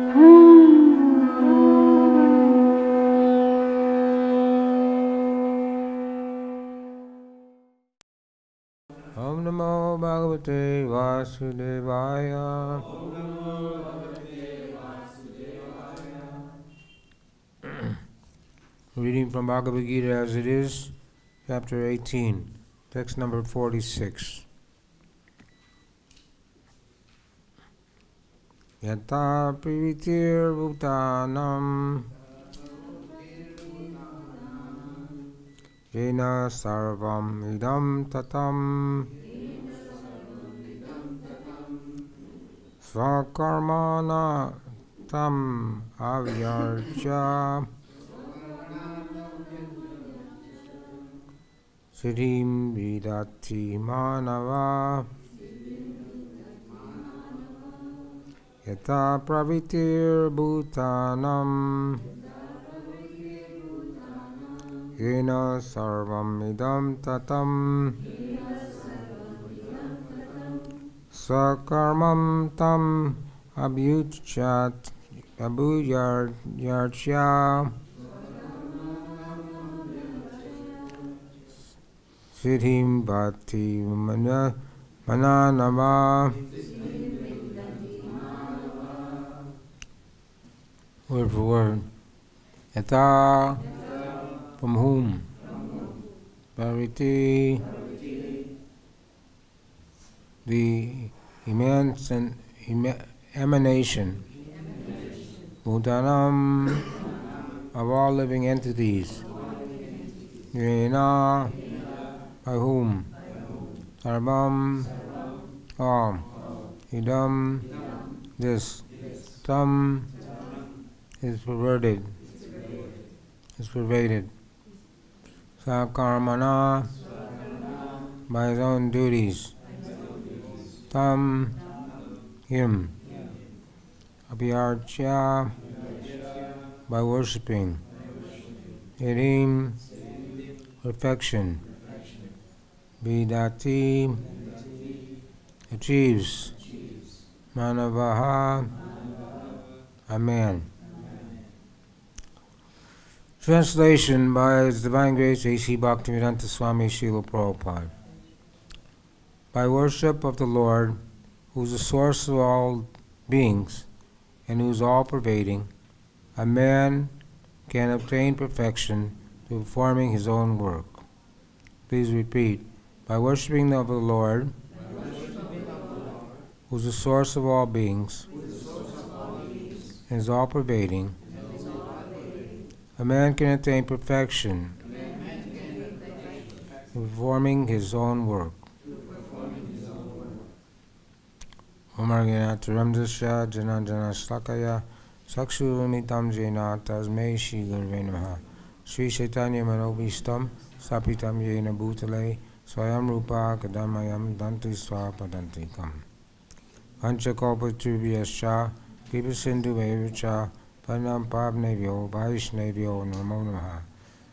Om Namo Bhagavate Vasudevaya. Reading from Bhagavad-Gita as it is, chapter 18, text number 46. Yata privitir bhutanam yena sarvam idam tatam svakarmana tam avyarcha siddhim vidati manava yata pravitir bhutanam yena sarvam idam tatam sakarmam tam abhuyarcha siddhim bhati mananava. Word for word. Yata, from whom? Pariti, the immense and emanation. Bhutanam, of all living entities. Yena, by whom? Sarvam, all. Idam, this. Tam, is perverted, is pervaded. Sakarmana, by his own duties. Tam, him. Abhyarcha, by worshipping. Irim, perfection. Vidati, achieves. Manavaha, a man. Translation by His Divine Grace A.C. Bhakti-Vedanta Swami Srila Prabhupada. By worship of the Lord, who is the source of all beings and who is all-pervading, a man can obtain perfection through performing his own work. Please repeat. By worshiping of the Lord, who is the source of all beings and is all-pervading, a man can attain perfection in performing his own work. Om Arganataramdasya Janandana Slakaya Sakshurunitam Jena Tasmei Shri Gurve Namaha Sri Chaitanya Manobhistam Sapitam Yena Bhutale Swayam Rupa Kadamayam Danti Swapadantikam Vanchakalpatrubhyascha Kripasindu Evacha Panam Pavnevyo Vaishnevyo Namo Namaha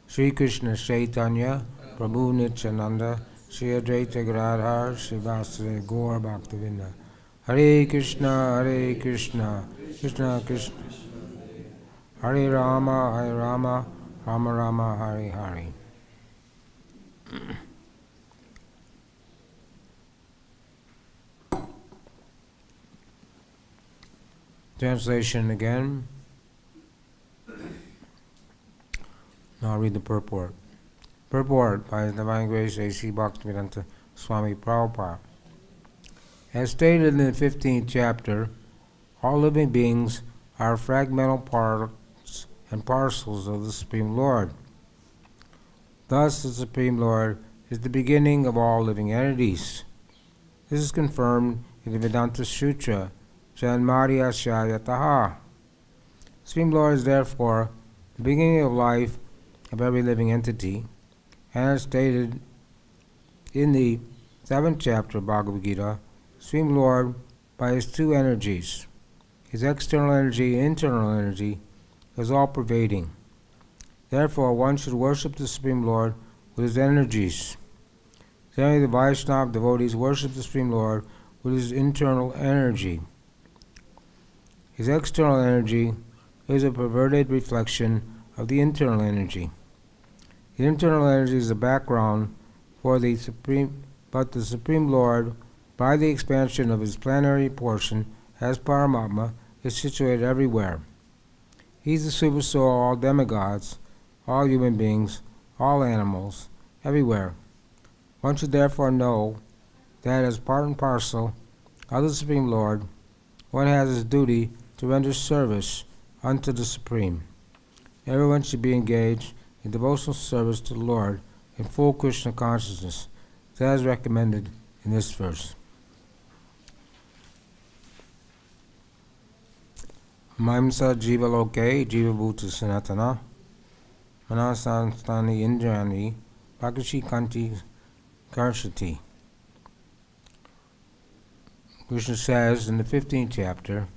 Sri Krishna Chaitanya Prabhu Nityananda Sri Advaita Gadadhar Sri Vasudeva Gaur Bhaktivinoda Hare Krishna Krishna Krishna Hare Rama Rama Rama Hare Hare. Translation again. Now I'll read the purport. Purport by His Divine Grace A.C. Bhakti-Vedanta Swami Prabhupada. As stated in the 15th chapter, all living beings are fragmental parts and parcels of the Supreme Lord. Thus, the Supreme Lord is the beginning of all living entities. This is confirmed in the Vedanta Sutra, Janmarya Shayataha. The Supreme Lord is therefore the beginning of life of every living entity, and as stated in the 7th chapter of Bhagavad-Gita, Supreme Lord, by his two energies, his external energy and internal energy, is all-pervading. Therefore, one should worship the Supreme Lord with his energies. Generally, the Vaishnava devotees worship the Supreme Lord with his internal energy. His external energy is a perverted reflection of the internal energy. The internal energy is the background for the Supreme, but the Supreme Lord, by the expansion of his plenary portion as Paramatma, is situated everywhere. He is the Supersoul of all demigods, all human beings, all animals, everywhere. One should therefore know that as part and parcel of the Supreme Lord, one has his duty to render service unto the Supreme. Everyone should be engaged in devotional service to the Lord in full Krishna consciousness, as recommended in this verse. Maimsa jiva loke jiva bhuta sanatana manasanstani indrani bhagashi kanti karshati. Krishna says in the 15th chapter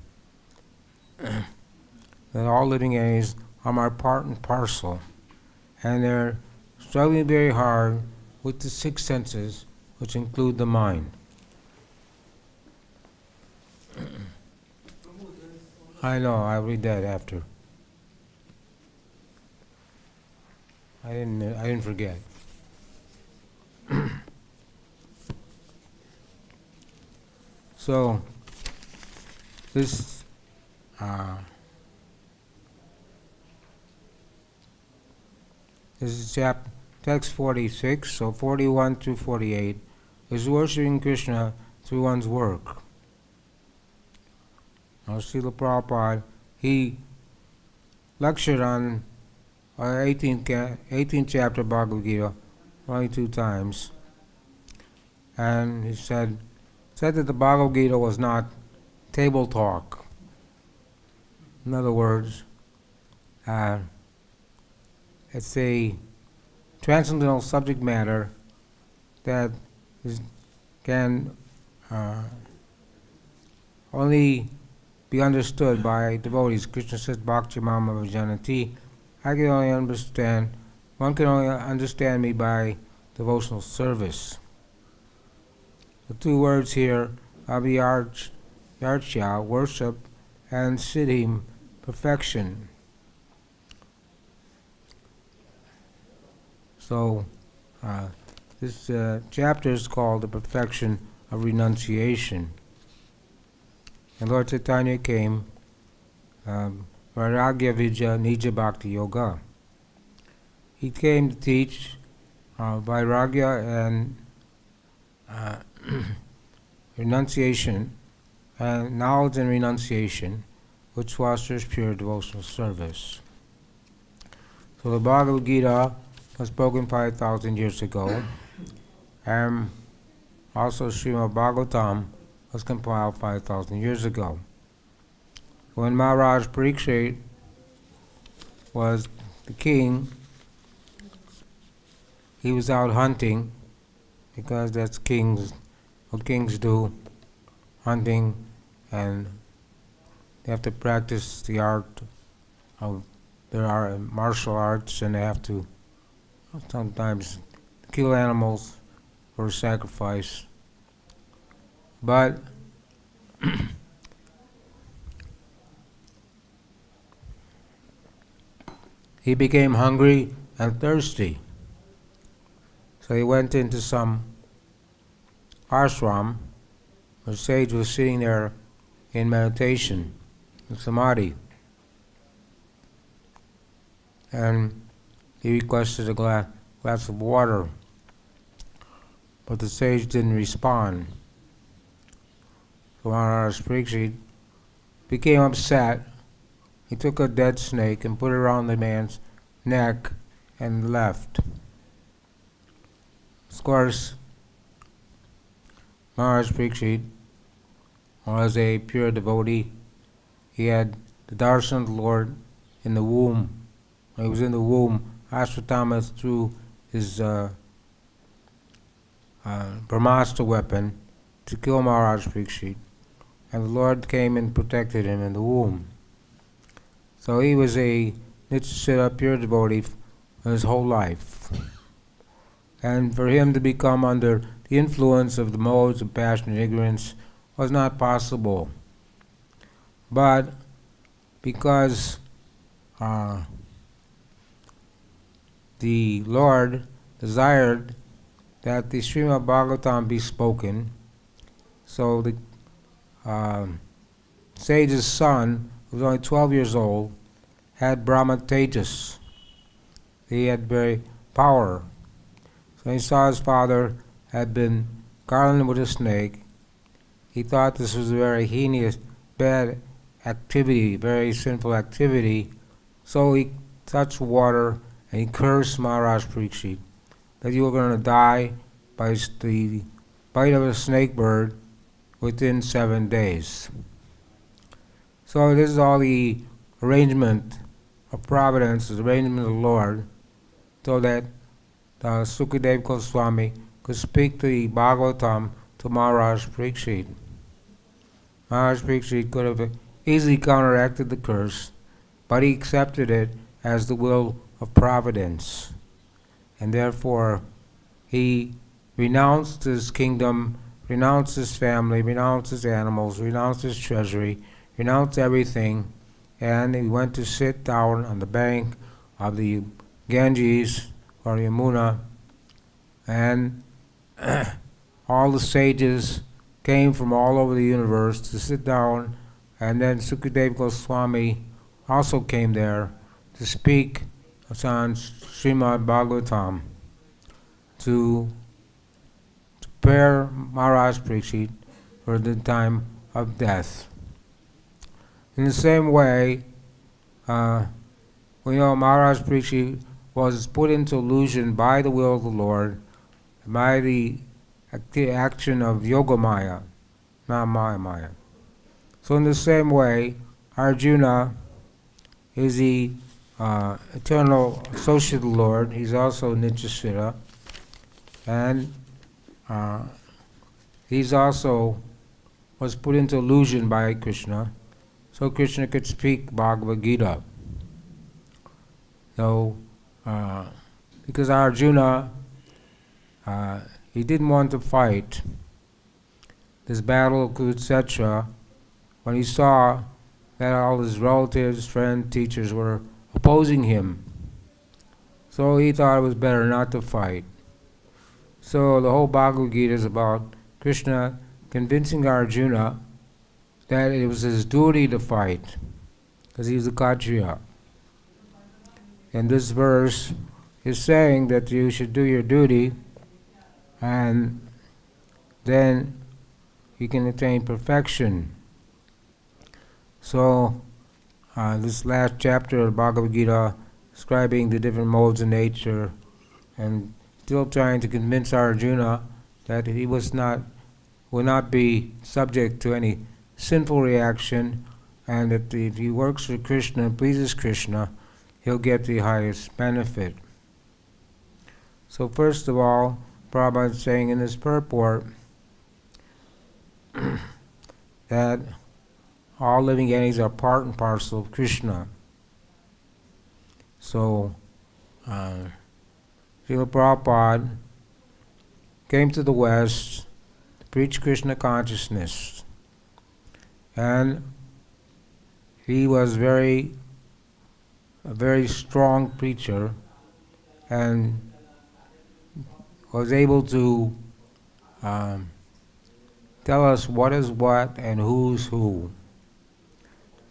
that all living entities are my part and parcel, and they're struggling very hard with the 6 senses, which include the mind. I know, I'll read that after. I didn't forget. So, this is text 46, so 41 through 48 is worshipping Krishna through one's work. Now, Srila Prabhupada, he lectured on 18th chapter of Bhagavad-Gita 22 times, and he said that the Bhagavad-Gita was not table talk. In other words, it's a transcendental subject matter that can only be understood by devotees. Krishna says, Bhakti Mama Vijanati. One can only understand me by devotional service. The 2 words here, Abhiyarcha, worship, and Siddhim, perfection. So, this chapter is called the perfection of renunciation. And Lord Chaitanya came, Vairagya Vidya Nija bhakti-yoga. He came to teach Vairagya and renunciation, and knowledge and renunciation, which fosters pure devotional service. So the Bhagavad-Gita was spoken 5,000 years ago, and also Srimad Bhagavatam was compiled 5,000 years ago. When Maharaj Parikshit was the king, he was out hunting, because that's what kings do, hunting, and they have to practice the art of their martial arts, and they have to sometimes kill animals for sacrifice. But he became hungry and thirsty. So he went into some ashram. The sage was sitting there in meditation, in samadhi. And he requested a glass of water, but the sage didn't respond. So Maharaj Parikshit became upset. He took a dead snake and put it around the man's neck and left. Of course, Maharaj Parikshit was a pure devotee. He had the darshan of the Lord in the womb. When he was in the womb, Ashwatthama threw his Brahmastra weapon to kill Maharaj Parikshit, and the Lord came and protected him in the womb. So he was a Nityasiddha pure devotee his whole life. And for him to become under the influence of the modes of passion and ignorance was not possible. But because the Lord desired that the Srimad Bhagavatam be spoken. So the sage's son, who was only 12 years old, had Brahma Tejas. He had very power. So he saw his father had been garlanded with a snake. He thought this was a very heinous, bad activity, very sinful activity. So he touched water and he cursed Maharaj Parikshit that you were going to die by the bite of a snake bird within 7 days. So this is all the arrangement of providence, the arrangement of the Lord, so that Sukadeva Goswami could speak the Bhagavatam to Maharaj Parikshit. Maharaj Parikshit could have easily counteracted the curse, but he accepted it as the will of providence. And therefore, he renounced his kingdom, renounced his family, renounced his animals, renounced his treasury, renounced everything, and he went to sit down on the bank of the Ganges or Yamuna, and all the sages came from all over the universe to sit down, and then Sukadeva Goswami also came there to speak on Srimad Bhagavatam to prepare Maharaj Parikshit for the time of death. In the same way, we know Maharaj Parikshit was put into illusion by the will of the Lord, by the action of Yoga Maya, not Maya. So in the same way, Arjuna is the eternal associate of the Lord. He's also Nityasita, and he's also was put into illusion by Krishna, so Krishna could speak Bhagavad-Gita. So, because Arjuna, he didn't want to fight this battle of Kurukshetra when he saw that all his relatives, friends, teachers were opposing him. So he thought it was better not to fight. So the whole Bhagavad-Gita is about Krishna convincing Arjuna that it was his duty to fight, because he was a Kshatriya. And this verse is saying that you should do your duty, and then you can attain perfection. So this last chapter of Bhagavad-Gita, describing the different modes of nature, and still trying to convince Arjuna that he will not be subject to any sinful reaction, and that if he works for Krishna and pleases Krishna, he'll get the highest benefit. So first of all, Prabhupada is saying in this purport that all living entities are part and parcel of Krishna. So, Srila Prabhupada came to the West to preach Krishna consciousness, and he was a very strong preacher, and was able to tell us what is what and who's who.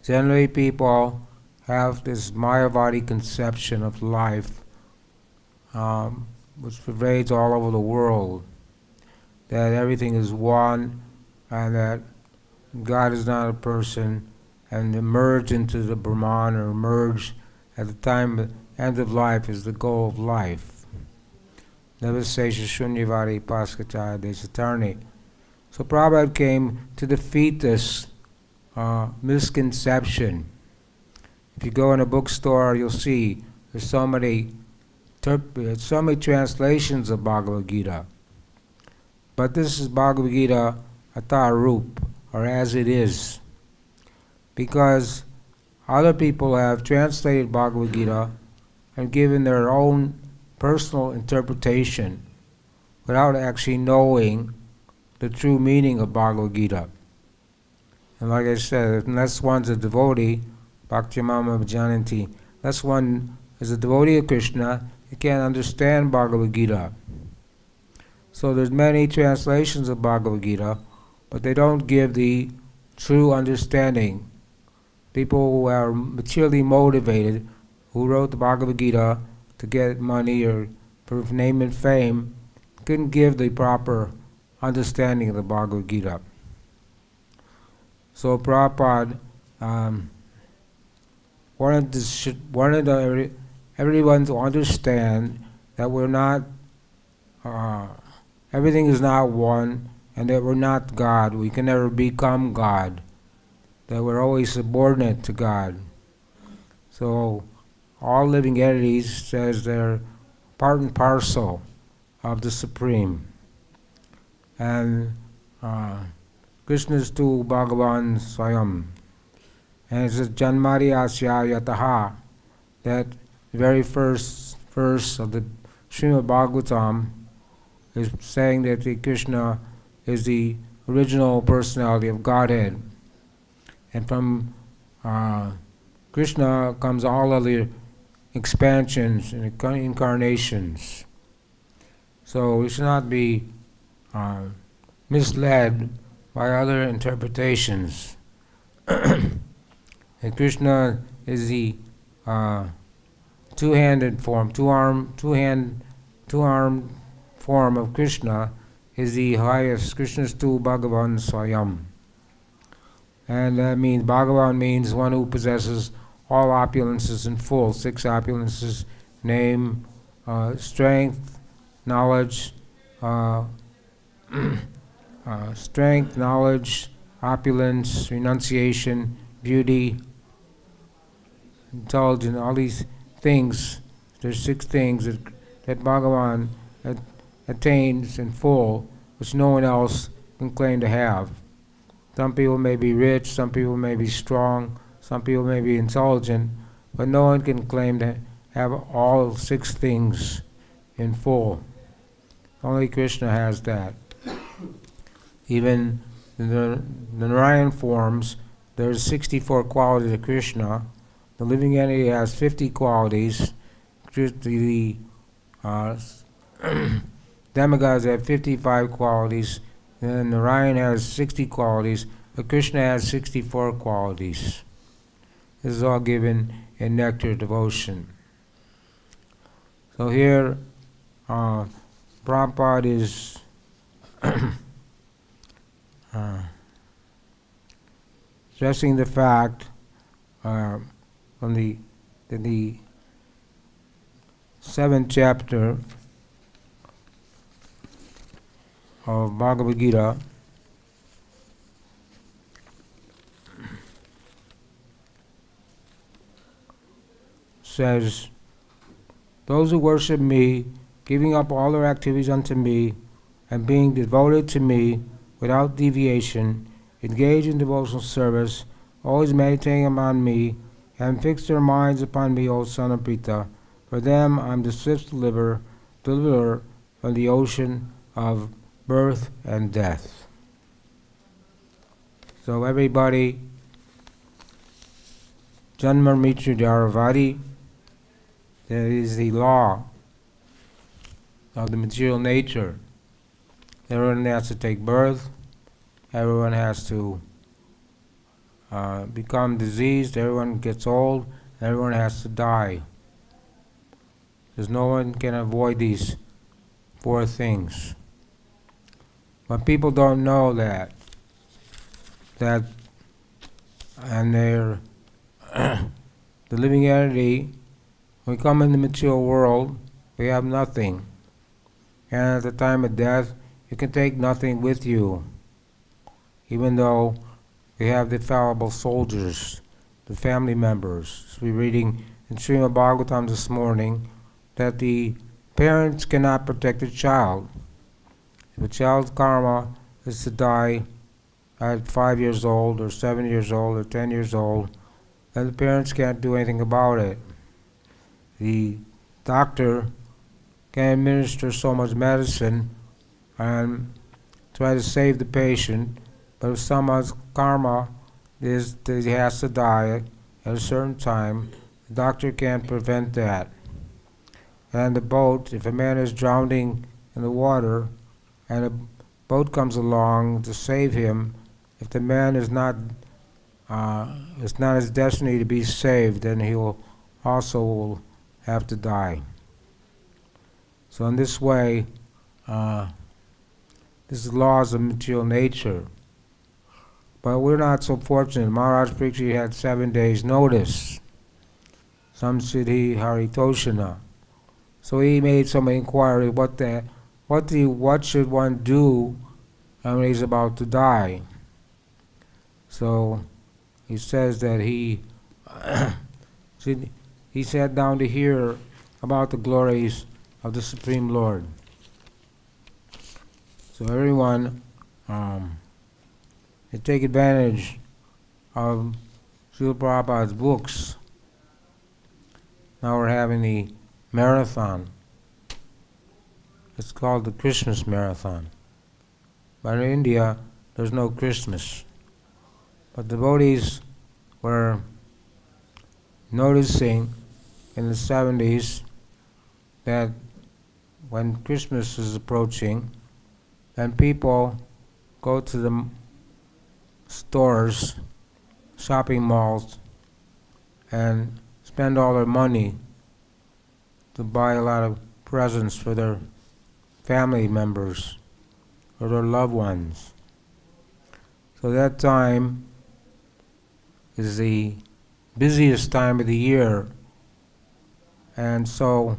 Generally, people have this Mayavadi conception of life, which pervades all over the world, that everything is one, and that God is not a person, and to merge into the Brahman, or merge at the end of life, is the goal of life. Never say Shunyavadi Paskachaya Desatarni. So Prabhupada came to defeat this misconception. If you go in a bookstore, you'll see there's so many translations of Bhagavad-Gita. But this is Bhagavad-Gita Atharup, or as it is. Because other people have translated Bhagavad-Gita and given their own personal interpretation without actually knowing the true meaning of Bhagavad-Gita. And like I said, unless one's a devotee, bhakti-mama jananti. Unless one is a devotee of Krishna, you can't understand Bhagavad-Gita. So there's many translations of Bhagavad-Gita, but they don't give the true understanding. People who are materially motivated, who wrote the Bhagavad-Gita to get money or for name and fame, couldn't give the proper understanding of the Bhagavad-Gita. So Prabhupada wanted everyone to understand that we're not, everything is not one, and that we're not God. We can never become God. That we're always subordinate to God. So all living entities says they're part and parcel of the Supreme. And Krishna's tu Bhagavan Swayam. And it says Janmari Asya Yataha, that the very first verse of the Srimad Bhagavatam is saying that the Krishna is the original personality of Godhead. And from Krishna comes all other expansions and incarnations. So we should not be misled by other interpretations. And Krishna is the two-handed form, two-armed form of Krishna is the highest. Krishna's tu Bhagavan Swayam. And that means, Bhagavan means one who possesses all opulences in full. 6 opulences: name, strength, knowledge, strength, knowledge, opulence, renunciation, beauty, intelligence, all these things. There's 6 things that Bhagavan attains in full, which no one else can claim to have. Some people may be rich, some people may be strong, some people may be intelligent, but no one can claim to have all 6 things in full. Only Krishna has that. Even in the Narayan forms, there's 64 qualities of Krishna. The living entity has 50 qualities. The demigods have 55 qualities. And Narayan has 60 qualities, but Krishna has 64 qualities. This is all given in nectar devotion. So here, Prabhupada is stressing the fact from the 7th chapter of Bhagavad-Gita, says, those who worship me, giving up all their activities unto me, and being devoted to me without deviation, engage in devotional service, always meditating upon me, and fix their minds upon me, O son of Pritha. For them I am the swift deliverer from the ocean of birth and death. So everybody, Janma Mrityu Jaravadi, that is the law of the material nature. Everyone has to take birth, everyone has to become diseased, everyone gets old, everyone has to die. Because no one can avoid these 4 things. But people don't know that and they're the living entity, when we come in the material world, we have nothing. And at the time of death, you can take nothing with you. Even though we have the fallible soldiers, the family members. We're reading in Srimad Bhagavatam this morning that the parents cannot protect a child. If a child's karma is to die at 5 years old, or 7 years old, or 10 years old, then the parents can't do anything about it. The doctor can administer so much medicine and try to save the patient, but if someone's karma is that he has to die, at a certain time, the doctor can't prevent that. And the boat, if a man is drowning in the water, and a boat comes along to save him, if the man is not it's not his destiny to be saved, then he will also have to die. So in this way, this is laws of material nature. But we're not so fortunate. Maharaj Parikshit had 7 days notice. Samsiddhi Haritoshana. So he made some inquiry, what should one do when he's about to die? So he says that he sat down to hear about the glories of the Supreme Lord. So everyone they take advantage of Srila Prabhupada's books. Now we're having the marathon. It's called the Christmas Marathon. But in India, there's no Christmas. But devotees were noticing in the 70s that when Christmas is approaching, then people go to the stores, shopping malls, and spend all their money to buy a lot of presents for their family members or their loved ones. So that time is the busiest time of the year, and so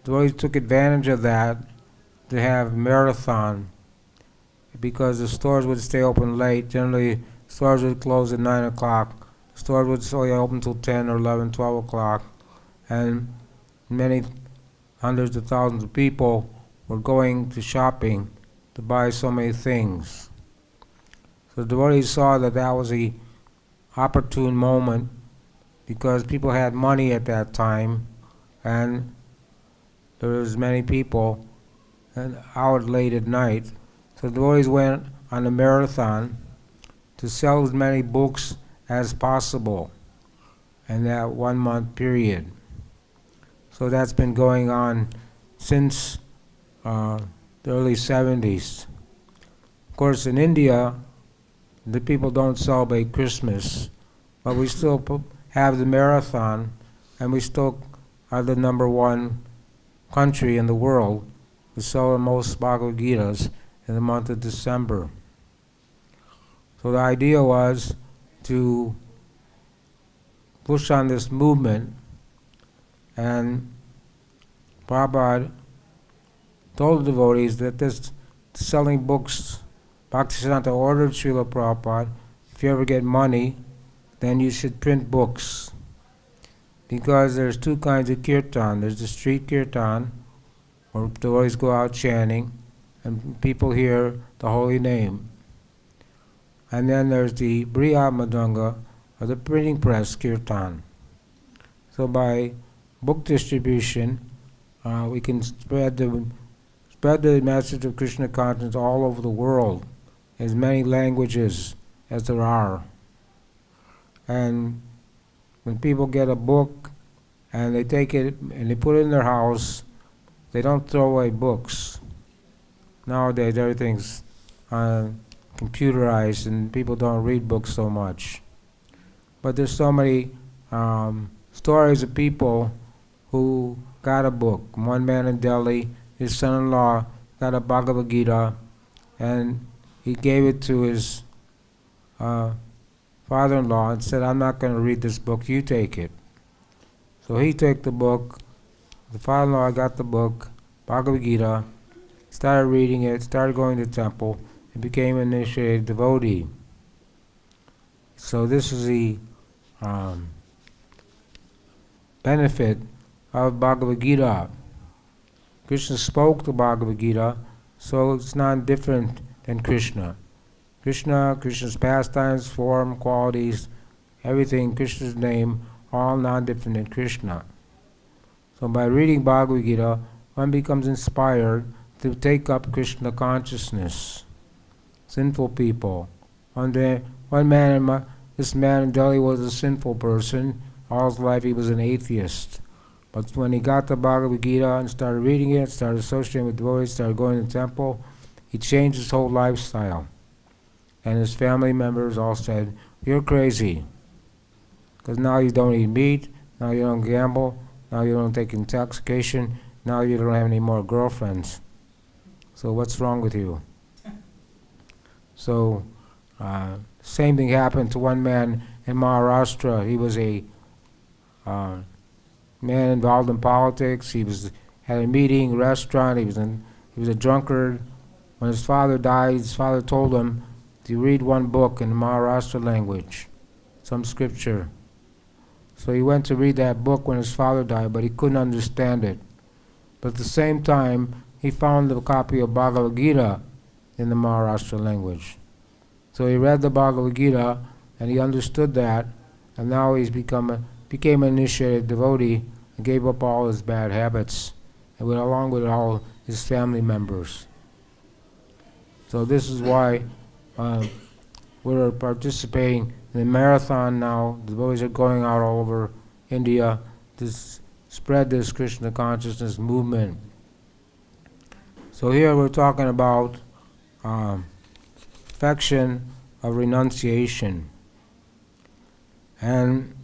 they always took advantage of that to have marathon, because the stores would stay open late. Generally, stores would close at 9 o'clock. Stores would stay open till 10 or 11, 12 o'clock, and many hundreds of thousands of people were going to shopping to buy so many things. So the devotees saw that that was a opportune moment, because people had money at that time, and there was many people out late at night. So the devotees went on a marathon to sell as many books as possible in that 1 month period. So that's been going on since the early 70s. Of course, in India, the people don't celebrate Christmas, but we still have the marathon, and we still are the #1 country in the world to sell the most Bhagavad-Gitas in the month of December. So the idea was to push on this movement, and Prabhupada told the devotees that this selling books, Bhaktisiddhanta ordered Srila Prabhupada, if you ever get money, then you should print books. Because there's 2 kinds of kirtan. There's the street kirtan, where devotees go out chanting, and people hear the holy name. And then there's the Brihat Madanga, or the printing press kirtan. So by book distribution, we can spread the message of Krishna consciousness all over the world, as many languages as there are. And when people get a book and they take it and they put it in their house, they don't throw away books. Nowadays everything's computerized and people don't read books so much. But there's so many stories of people who got a book. One man in Delhi, his son-in-law got a Bhagavad-Gita, and he gave it to his father-in-law and said, "I'm not going to read this book, you take it." So he took the book, the father-in-law got the book, Bhagavad-Gita, started reading it, started going to the temple, and became an initiated devotee. So this is the benefit of Bhagavad-Gita. Krishna spoke the Bhagavad-Gita, so it's not different than Krishna. Krishna's pastimes, form, qualities, everything, Krishna's name, all non-different than Krishna. So by reading Bhagavad-Gita, one becomes inspired to take up Krishna consciousness. Sinful people. One man this man in Delhi was a sinful person. All his life he was an atheist. But when he got the Bhagavad-Gita and started reading it, started associating with devotees, started going to the temple, he changed his whole lifestyle. And his family members all said, "You're crazy. Because now you don't eat meat, now you don't gamble, now you don't take intoxication, now you don't have any more girlfriends. So what's wrong with you?" So, same thing happened to one man in Maharashtra. He was a man involved in politics. He had a meeting, restaurant. He was a drunkard. When his father died, his father told him to read one book in the Maharashtra language, some scripture. So he went to read that book when his father died, but he couldn't understand it. But at the same time, he found a copy of Bhagavad-Gita in the Maharashtra language. So he read the Bhagavad-Gita, and he understood that, and now he's became an initiated devotee and gave up all his bad habits, and along with all his family members. So this is why we're participating in the marathon now. The devotees are going out all over India to spread this Krishna consciousness movement. So here we're talking about perfection of renunciation. And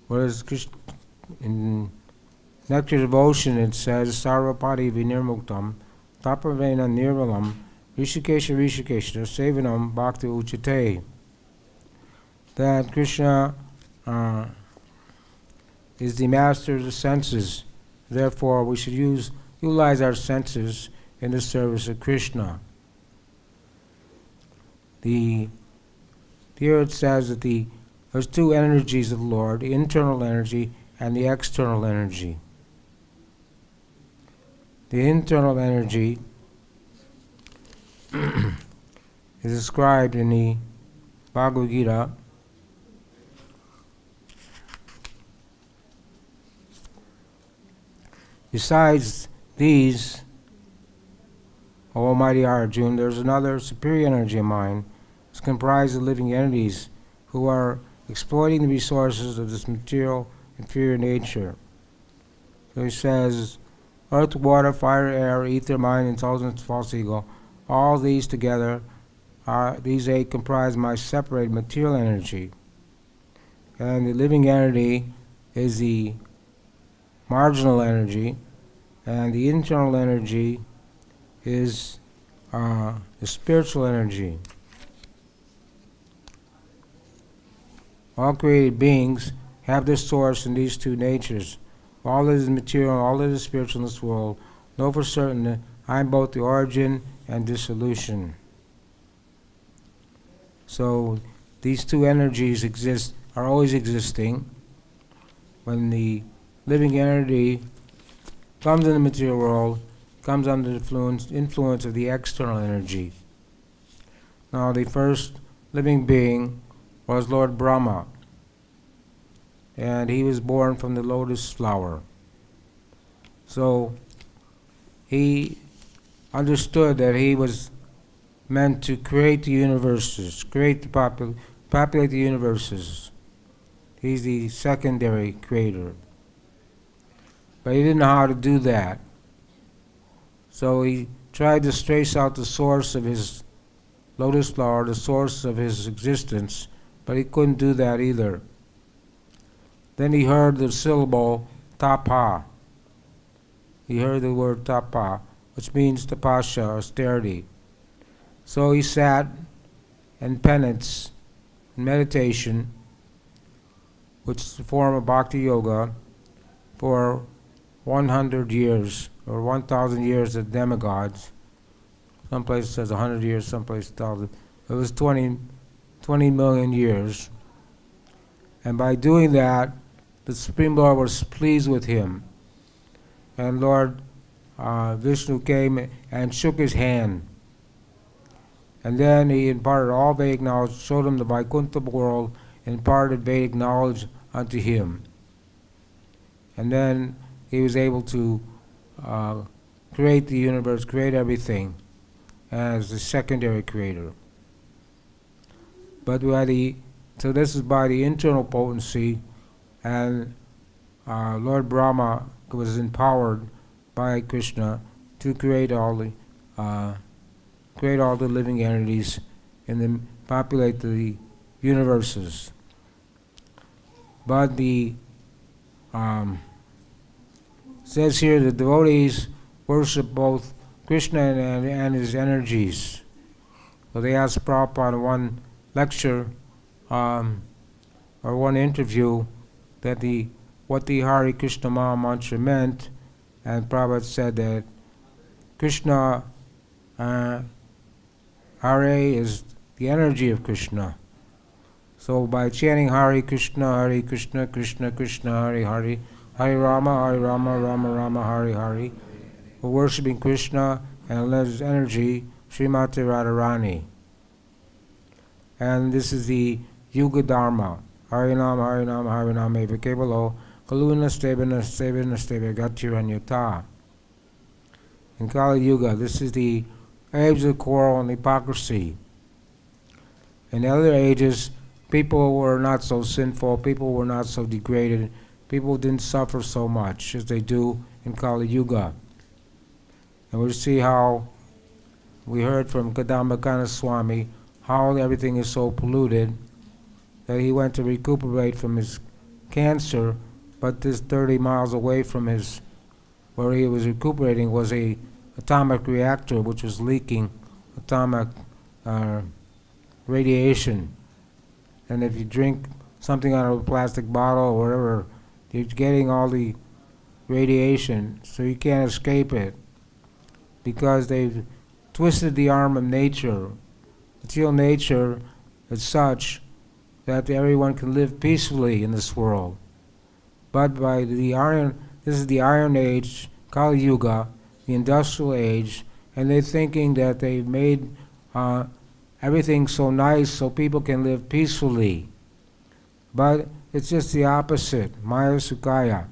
whereas in Nectar Devotion it says, Sarvapadi vinirmuktam, tapavena nirvalam, rishikesha rishikesha, sevanam bhakti uchate. That Krishna is the master of the senses. Therefore, we should utilize our senses in the service of Krishna. Here it says that there's two energies of the Lord, the internal energy and the external energy. The internal energy is described in the Bhagavad-Gita Besides these, O Almighty Arjuna, there's another superior energy of mine. It's comprised of living entities who are exploiting the resources of this material inferior nature. So he says, earth, water, fire, air, ether, mind, intelligence, false ego, all these together, these eight comprise my separated material energy. And the living entity is the marginal energy, and the internal energy is the spiritual energy. All created beings have their source in these two natures. All that is material, all that is spiritual in this world, know for certain that I am both the origin and dissolution. So these two energies are always existing. When the living entity comes in the material world, comes under the influence of the external energy. Now the first living being was Lord Brahma, and he was born from the lotus flower. So he understood that he was meant to create the universes, populate the universes. He's the secondary creator. But he didn't know how to do that. So he tried to trace out the source of his lotus flower, the source of his existence, but he couldn't do that either. Then he heard the syllable tapa. He heard the word tapa, which means tapasya, austerity. So he sat in penance, in meditation, which is a form of bhakti-yoga, for 100 years, or 1,000 years of demigods. Some place says 100 years, some place 1,000. It was 20 million years. And by doing that, the Supreme Lord was pleased with him. And Lord Vishnu came and shook his hand. And then he imparted all Vedic knowledge, showed him the Vaikuntha world, and imparted Vedic knowledge unto him. And then he was able to create the universe, create everything as the secondary creator. But so this is by the internal potency, and Lord Brahma was empowered by Krishna to create all the living entities and then populate the universes. But says here the devotees worship both Krishna and his energies. So they asked Prabhupada in one lecture or one interview that what the Hare Krishna Maha Mantra meant, and Prabhupada said that Krishna, Hare is the energy of Krishna. So by chanting Hare Krishna, Krishna Krishna, Hare Hare, Hare Rama, Rama Rama, Hare Hare, we're worshipping Krishna and his energy, Srimati Radharani. And this is the Yuga Dharma. Harinam, Harinam, Harinam, Eva Kevalo, Kaluna Stebana, Stebana, Steba, Gatiranyata. In Kali Yuga, this is the age of quarrel and hypocrisy. In the other ages, people were not so sinful, people were not so degraded, people didn't suffer so much as they do in Kali Yuga. And we'll see how we heard from Kadambakana Swami how everything is so polluted that he went to recuperate from his cancer, but this 30 miles away from where he was recuperating was a atomic reactor which was leaking atomic radiation. And if you drink something out of a plastic bottle or whatever, you're getting all the radiation, so you can't escape it, because they've twisted the arm of nature. Material nature is such that everyone can live peacefully in this world. But by this is the Iron Age, Kali Yuga, the Industrial Age, and they're thinking that they've made everything so nice so people can live peacefully. But it's just the opposite, Maya Sukaya.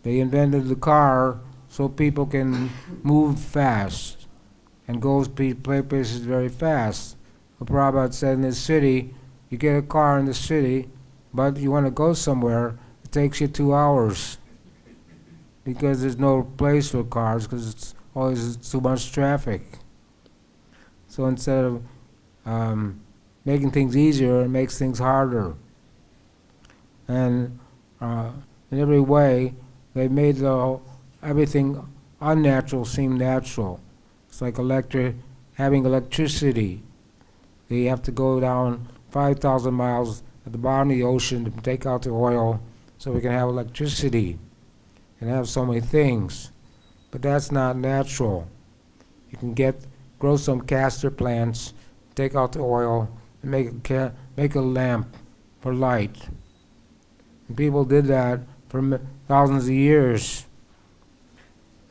They invented the car so people can move fast and go play places very fast. The Prabhupada said in the city, you get a car in the city, but you want to go somewhere, it takes you 2 hours because there's no place for cars because it's always too much traffic. So instead of making things easier, it makes things harder. And in every way, they made everything unnatural seem natural. It's like having electricity. They have to go down 5,000 miles at the bottom of the ocean to take out the oil so we can have electricity and have so many things. But that's not natural. You can grow some castor plants, take out the oil, and make a lamp for light. And people did that for thousands of years.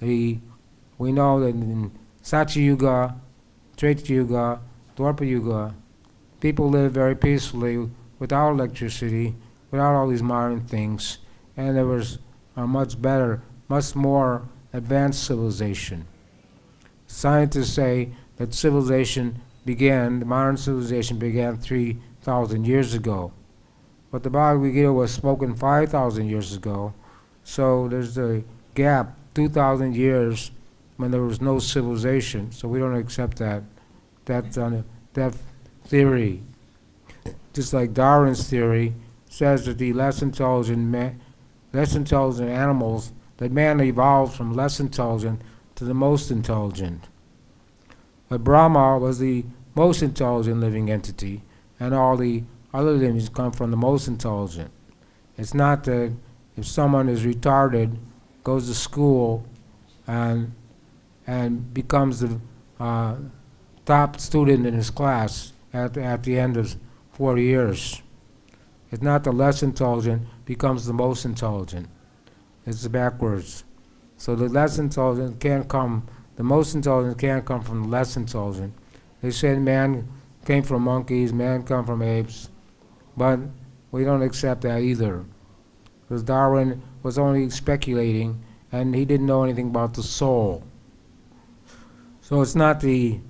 We know that in Satya Yuga, Treta Yuga, Dwapara Yuga, people lived very peacefully without electricity, without all these modern things, and there was a much better, much more advanced civilization. Scientists say that the modern civilization began 3,000 years ago. But the Bhagavad-Gita was spoken 5,000 years ago, so there's a gap, 2,000 years, when there was no civilization. So we don't accept that theory. Just like Darwin's theory says that the less intelligent animals, that man evolved from less intelligent to the most intelligent. But Brahma was the most intelligent living entity, and all the other livings come from the most intelligent. It's not that if someone is retarded, goes to school, and becomes the top student in his class at the end of 4 years. It's not the less intelligent becomes the most intelligent. It's backwards. So the less intelligent the most intelligent can't come from the less intelligent. They said man came from monkeys, man come from apes, but we don't accept that either. Because Darwin was only speculating, and he didn't know anything about the soul. So it's not the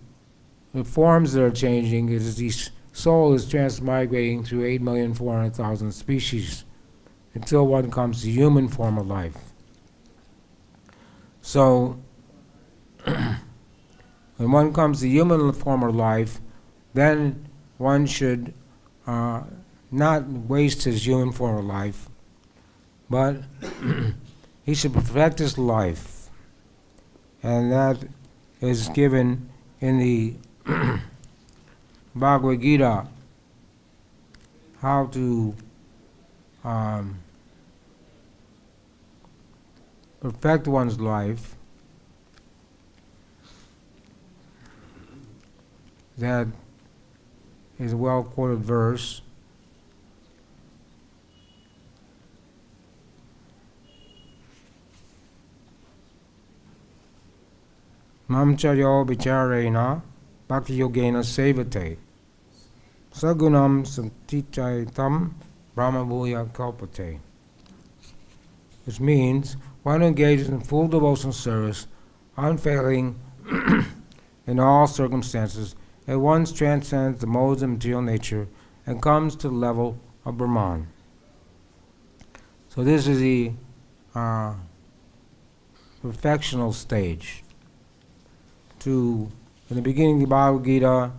forms that are changing, it is the soul is transmigrating through 8,400,000 species until one comes to human form of life. So when one comes to human form of life, then one should not waste his human form of life, but he should perfect his life. And that is given in the Bhagavad-Gita, how to perfect one's life. That is a well-quoted verse. Mamchayo vicharena bhakti-yogena sevate sagunam santichaitam brahmabhuya kalpate. Which means one who engages in full devotional service, unfailing in all circumstances, at once transcends the modes of material nature and comes to the level of Brahman. So this is the perfectional stage. In the beginning of the Bhagavad-Gita,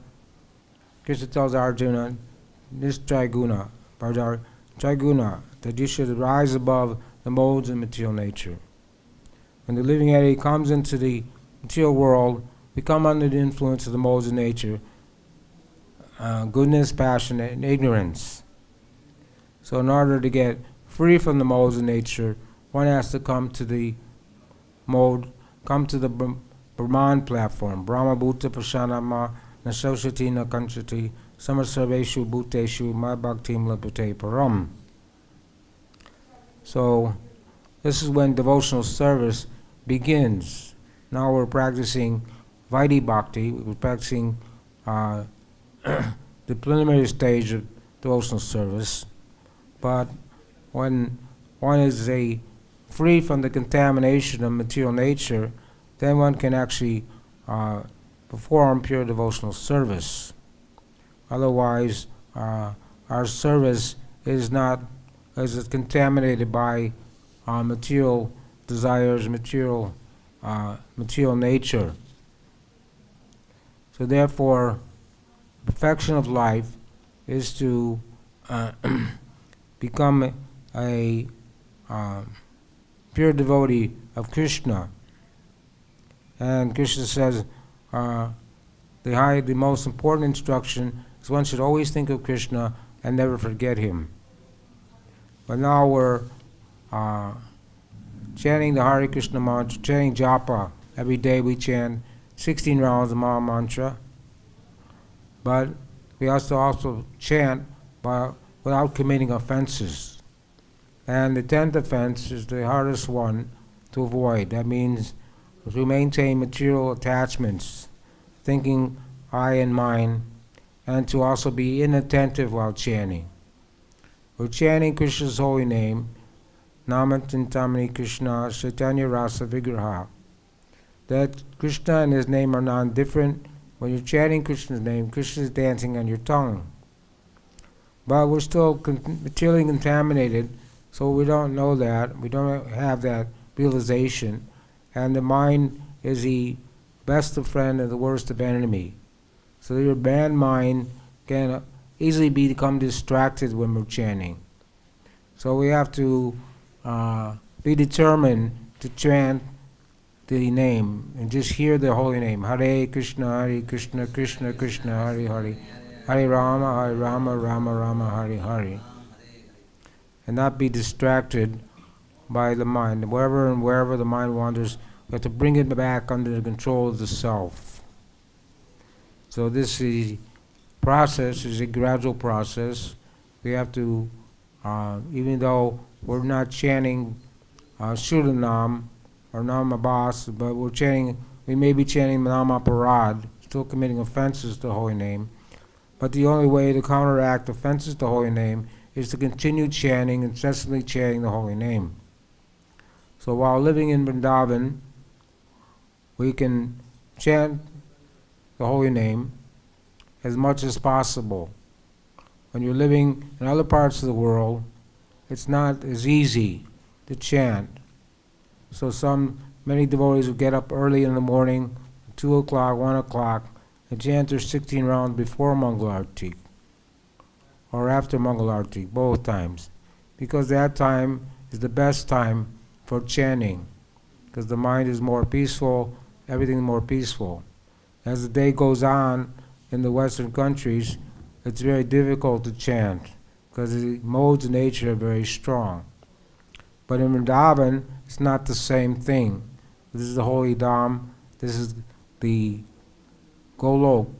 Krishna tells Arjuna, this triguna, that you should rise above the modes of material nature. When the living entity comes into the material world, we come under the influence of the modes of nature, goodness, passion, and ignorance. So in order to get free from the modes of nature, one has to come to the Brahman platform. Brahma bhuta prashanama nasoshati na kanchati samasarveshu bhuteshu ma bhaktim labhute param. So this is when devotional service begins. Now we're practicing Vaidhi Bhakti, we're practicing the preliminary stage of devotional service. But when one is free from the contamination of material nature, then one can actually perform pure devotional service. Otherwise, our service is contaminated by material desires, material nature. So therefore, perfection of life is to become a pure devotee of Krishna. And Krishna says the most important instruction is one should always think of Krishna and never forget him. But now we're chanting the Hare Krishna mantra, chanting japa. Every day we chant 16 rounds of Maha Mantra. But we also chant without committing offenses. And the 10th offense is the hardest one to avoid. That means to maintain material attachments, thinking I and mine, and to also be inattentive while chanting. We're chanting Krishna's holy name, Namatintamani Krishna Chaitanya Rasa Vigraha. That Krishna and his name are non-different. When you're chanting Krishna's name, Krishna is dancing on your tongue. But we're still materially contaminated, so we don't know that. We don't have that realization. And the mind is the best of friend and the worst of enemy. So your bad mind can easily become distracted when we're chanting. So we have to be determined to chant the name and just hear the holy name. Hare Krishna, Krishna Krishna, Hare Hare. Hare Rama, Rama Rama, Hare Hare. And not be distracted by the mind. Wherever the mind wanders, we have to bring it back under the control of the self. So this is process is a gradual process. We have to, even though we're not chanting Shulanam or Namabas, but we may be chanting Namaparad, still committing offenses to the holy name. But the only way to counteract offenses to the holy name is to continue chanting, incessantly chanting the holy name. So while living in Vrindavan, we can chant the holy name as much as possible. When you're living in other parts of the world, it's not as easy to chant. So many devotees will get up early in the morning, 2 o'clock, 1 o'clock, and chant their 16 rounds before Mangalarti or after Mangalarti, both times. Because that time is the best time for chanting, because the mind is more peaceful, everything's more peaceful. As the day goes on in the Western countries, it's very difficult to chant, because the modes of nature are very strong. But in Vrindavan, it's not the same thing. This is the holy Dham, this is the Golok.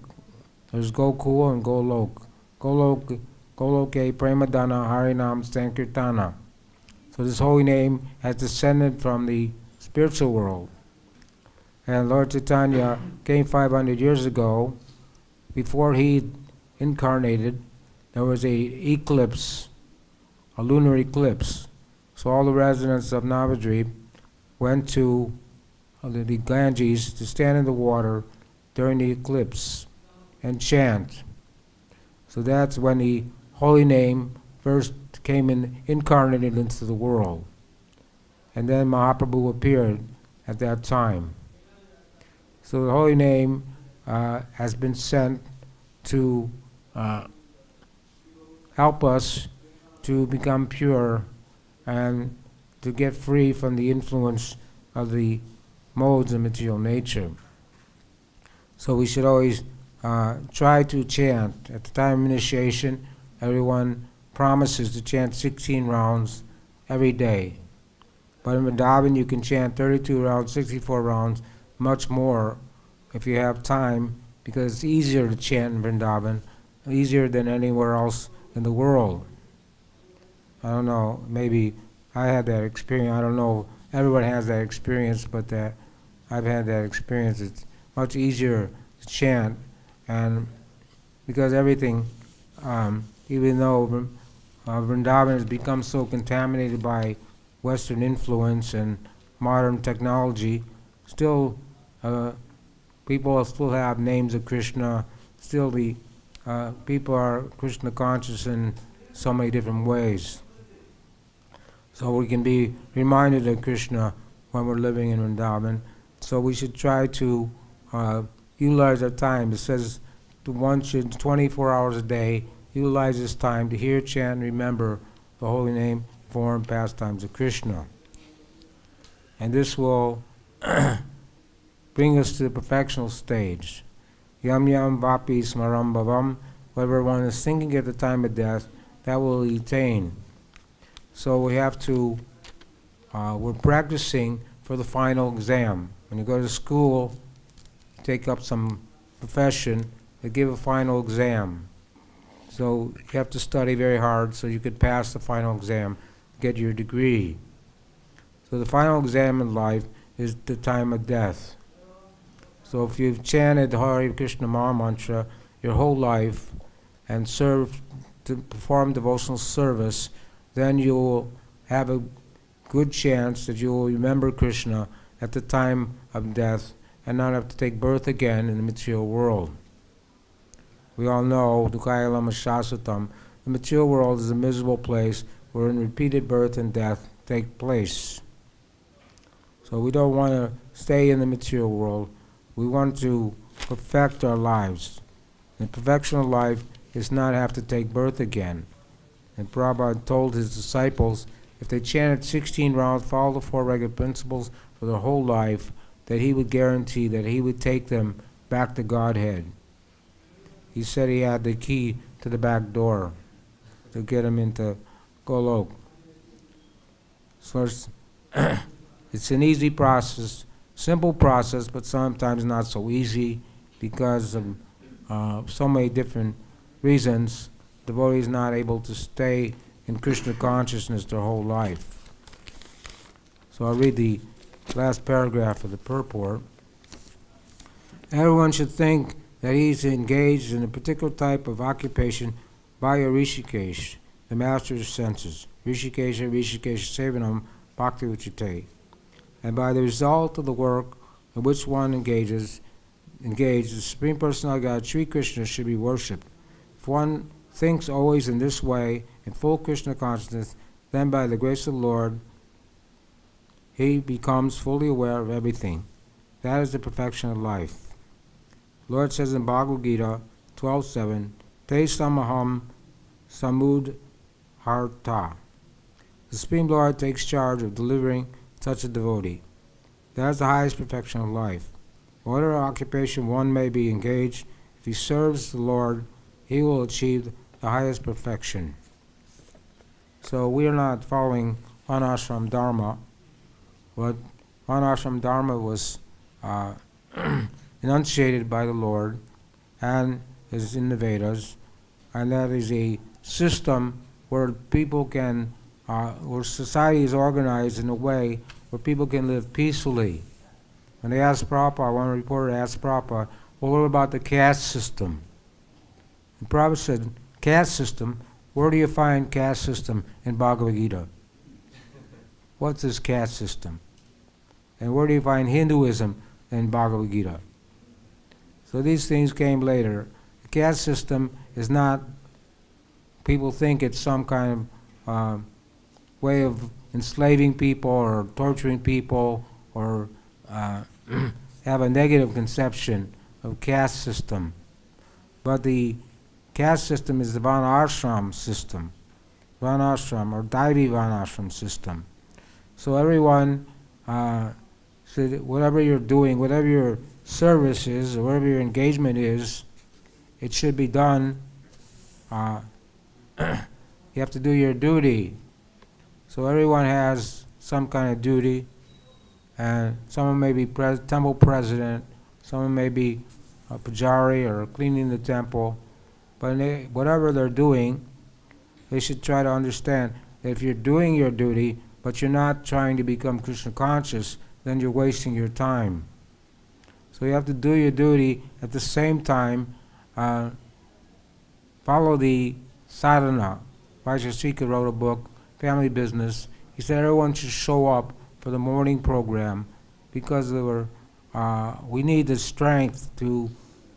There's Gokul and Golok. Goloke Premadana Harinam Sankirtana. So this holy name has descended from the spiritual world. And Lord Chaitanya came 500 years ago. Before he incarnated, there was a eclipse, a lunar eclipse. So all the residents of Navadvip went to the Ganges to stand in the water during the eclipse and chant. So that's when the holy name first came incarnated into the world. And then Mahaprabhu appeared at that time. So the holy name has been sent to help us to become pure and to get free from the influence of the modes of material nature. So we should always try to chant. At the time of initiation, everyone promises to chant 16 rounds every day. But in Vrindavan, you can chant 32 rounds, 64 rounds, much more if you have time, because it's easier to chant in Vrindavan, easier than anywhere else in the world. I don't know, maybe I had that experience. I don't know if everyone has that experience, but I've had that experience. It's much easier to chant, and because everything, even though Vrindavan has become so contaminated by Western influence and modern technology, still people still have names of Krishna. Still, the people are Krishna conscious in so many different ways. So we can be reminded of Krishna when we're living in Vrindavan. So we should try to utilize our time. It says one should 24 hours a day utilize this time to hear, chant, and remember the holy name, form, pastimes of Krishna. And this will bring us to the perfectional stage. Yam yam vapi smaram bhavam, whatever one is thinking at the time of death, that will attain. So we have to, we're practicing for the final exam. When you go to school, you take up some profession, they give a final exam. So you have to study very hard so you could pass the final exam, get your degree. So the final exam in life is the time of death. So if you've chanted the Hare Krishna Maha Mantra your whole life and served to perform devotional service, then you will have a good chance that you will remember Krishna at the time of death and not have to take birth again in the material world. We all know, Dukkaya Lama Shasatam, the material world is a miserable place wherein repeated birth and death take place. So we don't want to stay in the material world. We want to perfect our lives. The perfection of life is not have to take birth again. And Prabhupada told his disciples, if they chanted 16 rounds, follow the 4 regular principles for their whole life, that he would guarantee that he would take them back to Godhead. He said he had the key to the back door to get him into Golok. So it's an easy process, simple process, but sometimes not so easy because of so many different reasons. The devotee is not able to stay in Krishna consciousness their whole life. So I'll read the last paragraph of the purport. Everyone should think that he is engaged in a particular type of occupation by a Rishikesh, the master of senses. Rishikesha, Rishikesha Sevanam, Bhakti Uchite. and by the result of the work in which one engaged, the Supreme Personality of God, Sri Krishna, should be worshipped. If one thinks always in this way, in full Krishna consciousness, then by the grace of the Lord, he becomes fully aware of everything. That is the perfection of life. The Lord says in Bhagavad-Gita 12:7, Te samaham samudharta. The Supreme Lord takes charge of delivering such a devotee. That is the highest perfection of life. In whatever occupation one may be engaged, if he serves the Lord, he will achieve the highest perfection. So we are not following Varnashram Dharma. But Varnashram Dharma was enunciated by the Lord and is in the Vedas, and that is a system where people can, where society is organized in a way where people can live peacefully. When they asked Prabhupada, one reporter asked Prabhupada, well, what about the caste system? And Prabhupada said, caste system? Where do you find caste system in Bhagavad-Gita? What's this caste system? And where do you find Hinduism in Bhagavad-Gita? So these things came later. The caste system is not, people think it's some kind of way of enslaving people or torturing people or have a negative conception of caste system. But the caste system is the Varnashram system, Varnashram or Daivi Varnashram system. So everyone, whatever you're doing, whatever your service is, or whatever your engagement is, it should be done. You have to do your duty. So everyone has some kind of duty, and someone may be temple president, someone may be a pujari or cleaning the temple, but whatever they're doing, they should try to understand that if you're doing your duty, but you're not trying to become Krishna conscious, then you're wasting your time. So you have to do your duty at the same time, follow the sadhana. Vaisheshika wrote a book, Family Business. He said everyone should show up for the morning program because we need the strength to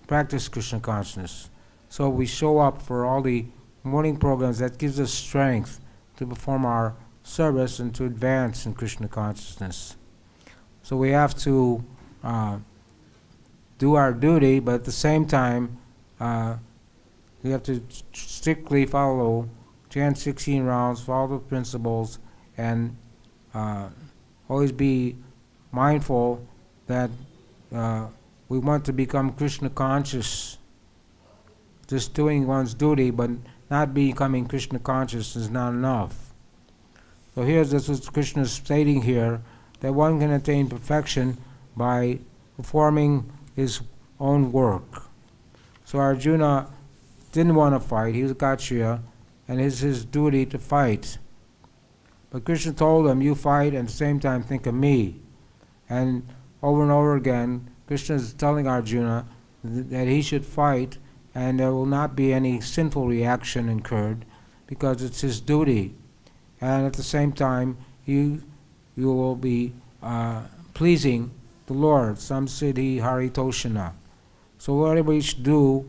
practice Krishna consciousness. So we show up for all the morning programs. That gives us strength to perform our service and to advance in Krishna consciousness. So we have to do our duty, but at the same time, we have to strictly follow, chant 16 rounds, follow the principles, and always be mindful that we want to become Krishna conscious. Just doing one's duty, but not becoming Krishna conscious is not enough. So this is Krishna stating here, that one can attain perfection by performing his own work. So Arjuna didn't want to fight, he was Kshatriya, and it's his duty to fight. But Krishna told him, you fight and at the same time think of me. And over again, Krishna is telling Arjuna that he should fight and there will not be any sinful reaction incurred because it's his duty. And at the same time, you will be pleasing the Lord. Samsiddhi Haritoshana. So whatever we should do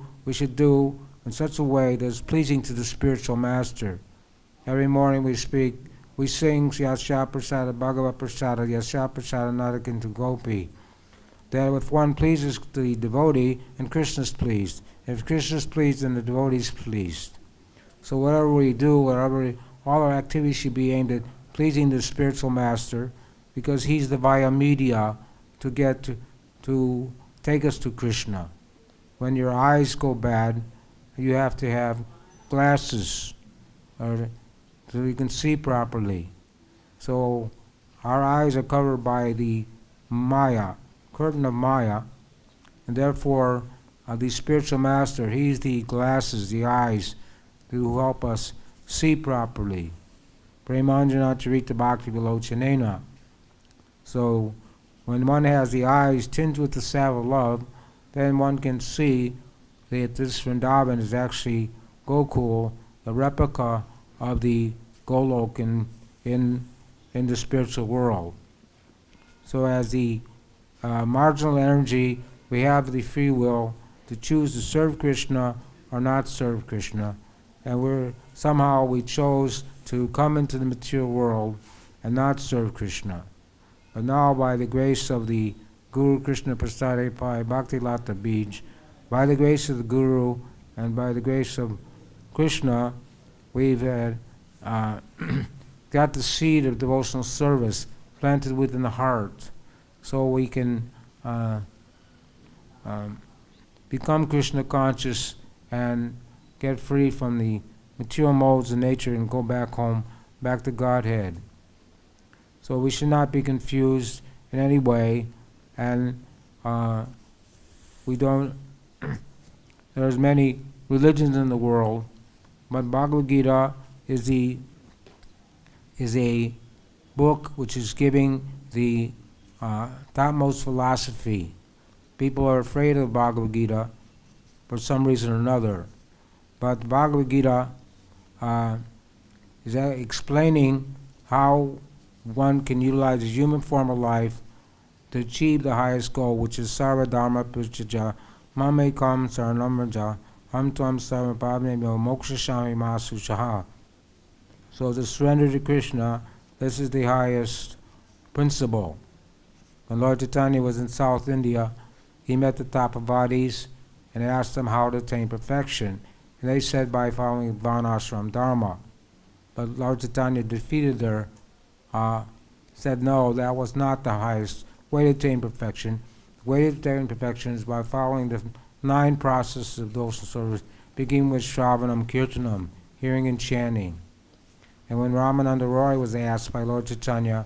in such a way that is pleasing to the spiritual master. Every morning we sing Yasha Prasada Bhagavad Prasada Yasha Prasada Nadakintu Gopi. That if one pleases the devotee, and Krishna is pleased. If Krishna is pleased, then the devotee is pleased. So whatever we do, all our activities should be aimed at pleasing the spiritual master, because he's the via media to take us to Krishna. When your eyes go bad, you have to have glasses so you can see properly. So our eyes are covered by the Maya, curtain of Maya, and therefore the spiritual master, he's the glasses, the eyes, to help us see properly. Premanjana Charita Bhakti Vilochanena. So when one has the eyes tinged with the salve of love, then one can see that this Vrindavan is actually Gokul, a replica of the Golok in the spiritual world. So as the marginal energy, we have the free will to choose to serve Krishna or not serve Krishna. And somehow we chose to come into the material world and not serve Krishna. But now by the grace of the Guru Krishna Prasade Pai Bhakti Lata Bij, by the grace of the Guru and by the grace of Krishna, we've got the seed of devotional service planted within the heart, so we can become Krishna conscious and get free from the material modes of nature and go back home, back to Godhead. So we should not be confused in any way, and we don't. There's many religions in the world, but Bhagavad-Gita is a book which is giving the topmost philosophy. People are afraid of Bhagavad-Gita for some reason or another, but Bhagavad-Gita is explaining how one can utilize the human form of life to achieve the highest goal, which is Sarva Dharma Pujaja, Mamekam Saranamraja, Ham Tvam Sarva Pavnebhyo Mokshashami Masushaha. So to surrender to Krishna, this is the highest principle. When Lord Chaitanya was in South India, he met the Tapavadis and asked them how to attain perfection. And they said by following Varnashram Dharma. But Lord Chaitanya defeated their said no, that was not the highest way to attain perfection. The way to attain perfection is by following the 9 processes of devotional service, beginning with Shravanam Kirtanam, hearing and chanting. And when Ramananda Roy was asked by Lord Chaitanya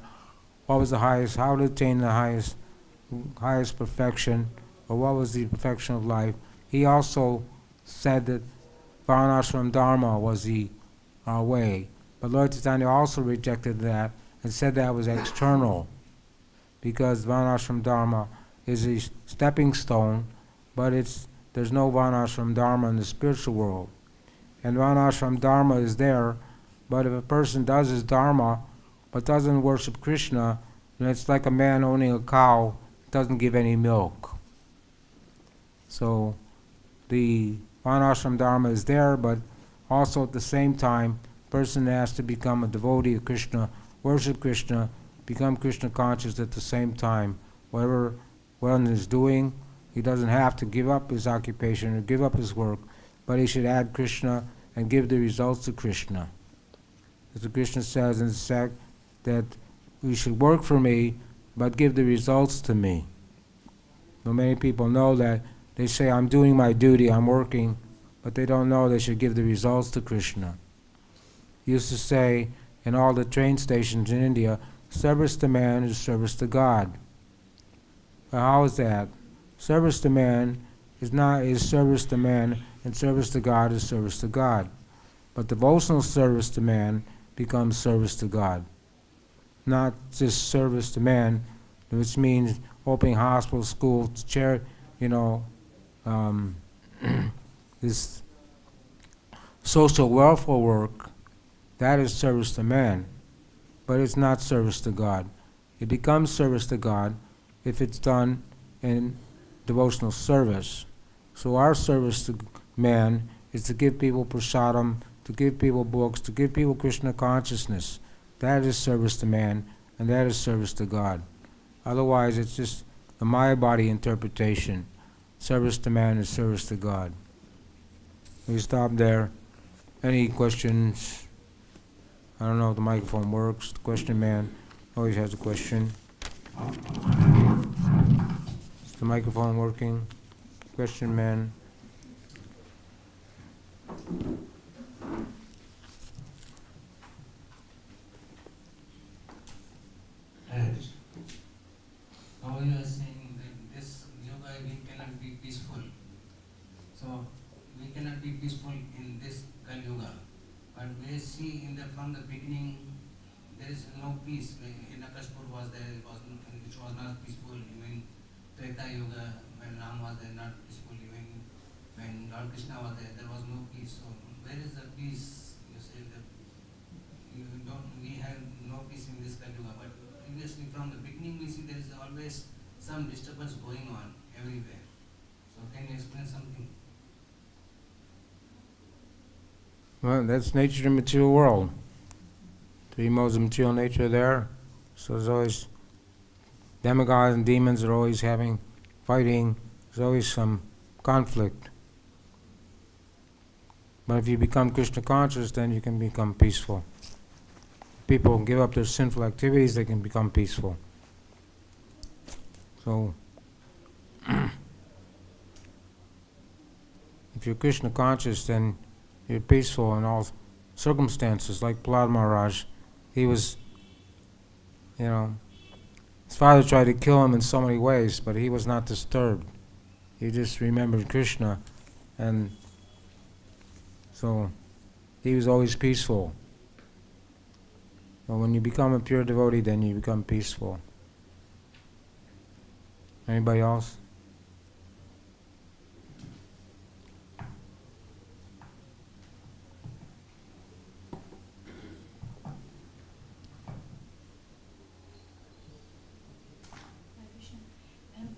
what was the highest, how to attain the highest perfection, or what was the perfection of life, he also said that Varnashram Dharma was the way. But Lord Chaitanya also rejected that and said that was external, because Varnashram Dharma is a stepping stone, but there's no Varnashram Dharma in the spiritual world. And Varnashram Dharma is there, but if a person does his Dharma but doesn't worship Krishna, then it's like a man owning a cow, doesn't give any milk. So the Varnashram Dharma is there, but also at the same time, person has to become a devotee of Krishna, worship Krishna, become Krishna conscious at the same time. Whatever one is doing, he doesn't have to give up his occupation or give up his work, but he should add Krishna and give the results to Krishna. As Krishna says in the sect that you should work for me, but give the results to me. So many people know that they say, I'm doing my duty, I'm working, but they don't know they should give the results to Krishna. He used to say in all the train stations in India, service to man is service to God. Well, how is that? Service to man is service to man, and service to God is service to God. But devotional service to man becomes service to God. Not just service to man, which means opening hospitals, schools, this social welfare work. That is service to man, but it's not service to God. It becomes service to God if it's done in devotional service. So our service to man is to give people prasadam, to give people books, to give people Krishna consciousness. That is service to man, and that is service to God. Otherwise, it's just the Maya body interpretation. Service to man is service to God. We stop there. Any questions? I don't know if the microphone works. The question man always has a question. Is the microphone working? Question man. Now you are saying that this yoga we cannot be peaceful. So we cannot be peaceful in this Kali Yuga. But we see from the beginning there is no peace. In Akashpur was there, which was not peaceful. Even Treta Yuga, when Ram was there, not peaceful. Even when Lord Krishna was there, there was no peace. So where is the peace? You say that we have no peace in this Kali Yuga. But previously from the beginning we see there is always some disturbance going on everywhere. So can you explain something? Well, that's nature of the material world. Three modes of material nature are there. So there's always demigods and demons are always fighting. There's always some conflict. But if you become Krishna conscious, then you can become peaceful. People give up their sinful activities, they can become peaceful. So, if you're Krishna conscious, then you're peaceful in all circumstances. Like Prahlad Maharaj, he was, his father tried to kill him in so many ways, but he was not disturbed. He just remembered Krishna, and so he was always peaceful. But when you become a pure devotee, then you become peaceful. Anybody else?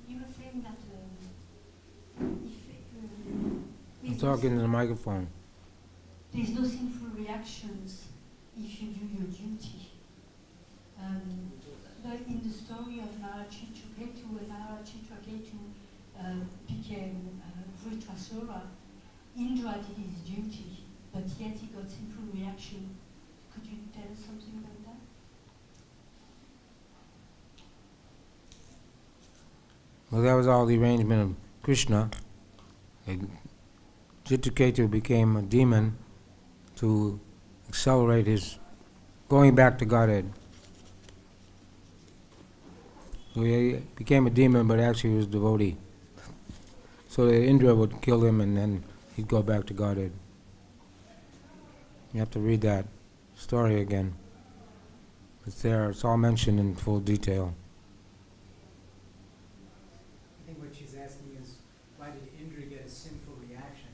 You were saying that I'm talking to the microphone. there's no sinful reactions if you do your duty. Like in the story of Narachitraketu, when Narachitraketu became Vritrasura, Indra did his duty, but yet he got sinful reaction. Could you tell us something about that? Well, that was all the arrangement of Krishna. Chitraketu became a demon to accelerate his going back to Godhead. So he became a demon, but actually he was a devotee. So that Indra would kill him and then he'd go back to Godhead. You have to read that story again. It's there, it's all mentioned in full detail. I think what she's asking is, why did Indra get a sinful reaction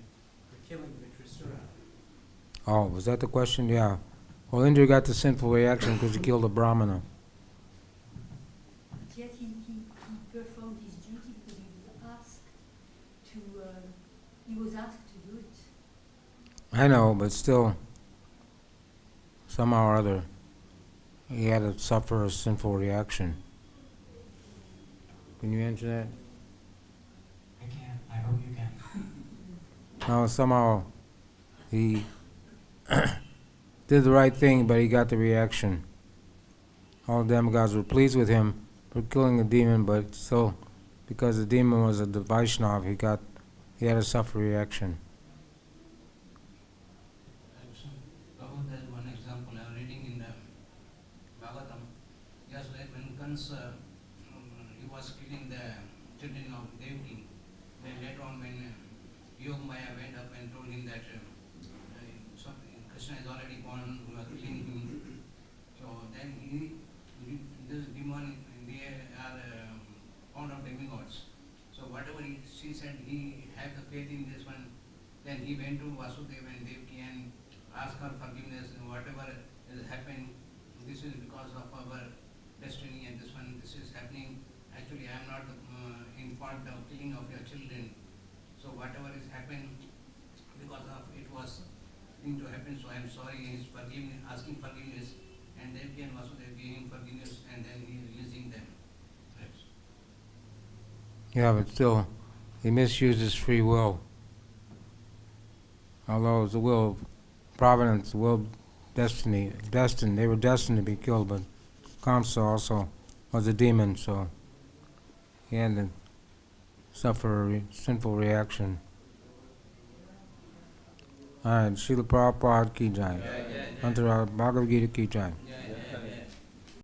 for killing Vritrasura? Oh, was that the question? Yeah. Well, Indra got the sinful reaction because he killed a Brahmana. But yet he performed his duty because he was asked to do it. I know, but still, somehow or other, he had to suffer a sinful reaction. Can you answer that? I can. I hope you can. No, somehow he did the right thing, but he got the reaction. All the demigods were pleased with him for killing the demon, but still, because the demon was a Vaishnav, he had to suffer reaction. Prabhu, there's one example I'm reading in the Bhagavatam. Just like when Kansa he was killing the children of Devaki, then later on when Yogamaya went up and told him that Krishna is already gone, we are killing him. So then this demon, they are fond of demigods. So whatever she said, he had the faith in this one. Then he went to Vasudeva and Devaki and asked her forgiveness, and whatever has happened, this is because of our destiny, and this is happening. Actually, I am not in fault of killing of your children. So whatever has happened, because of it was thing to happen, so I am sorry. He is asking forgiveness, and Devaki and Vasudeva gave him forgiveness, and then he is releasing them. Right. Yeah, but still, he misused his free will. Although it was the will of providence, the will of destiny, they were destined to be killed, but Kamsa also was a demon, so he had to suffer a sinful reaction. Alright, Srila Prabhupada ki jai. Antara Bhagavad-Gita ki jai.